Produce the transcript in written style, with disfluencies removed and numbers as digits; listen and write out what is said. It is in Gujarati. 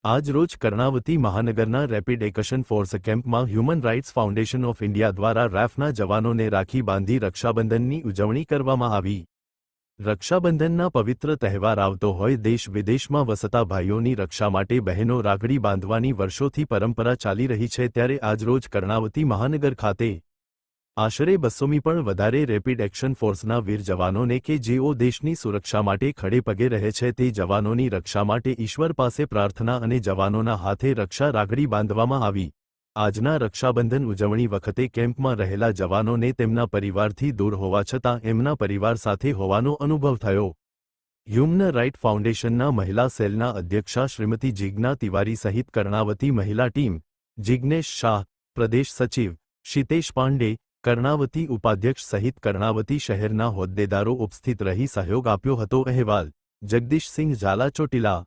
આજ રોજ કર્ણાવતી મહાનગરના રેપિડ એક્શન ફોર્સ કેમ્પમાં human rights foundation of India દ્વારા રેફના જવાનોને રાખી બાંધી રક્ષાબંધનની ઉજવણી કરવામાં આવી। રક્ષાબંધનના પવિત્ર તહેવાર આવતો હોય દેશ વિદેશમાં વસતા ભાઈઓની રક્ષા માટે બહેનો રાખડી બાંધવાની વર્ષોથી પરંપરા ચાલી રહી છે, ત્યારે આજરોજ કર્ણાવતી મહાનગર ખાતે આશરે 200મી પણ વધારે રેપિડ એક્શન ફોર્સના વીર જવાનોને કે જેઓ દેશની સુરક્ષા માટે ખડે પગે રહે છે તે જવાનોની રક્ષા માટે ઈશ્વર પાસે પ્રાર્થના અને જવાનોના હાથે રક્ષા રાખડી બાંધવામાં આવી। આજના રક્ષાબંધન ઉજવણી વખતે કેમ્પમાં રહેલા જવાનોને તેમના પરિવારથી દૂર હોવા છતાં એમના પરિવાર સાથે હોવાનો અનુભવ થયો। હ્યુમન રાઇટ ફાઉન્ડેશનના મહિલા સેલના અધ્યક્ષા શ્રીમતી જીજ્ઞા તિવારી સહિત કર્ણાવતી મહિલા ટીમ, જિગ્નેશ શાહ, પ્રદેશ સચિવ ક્ષિતેશ પાંડે, કર્ણાવતી ઉપાધ્યક્ષ સહિત કર્ણાવતી શહેરના હોદ્દેદારો ઉપસ્થિત રહી સહયોગ આપ્યો હતો। અહેવાલ જગદીશસિંહ ઝાલા ચોટીલા।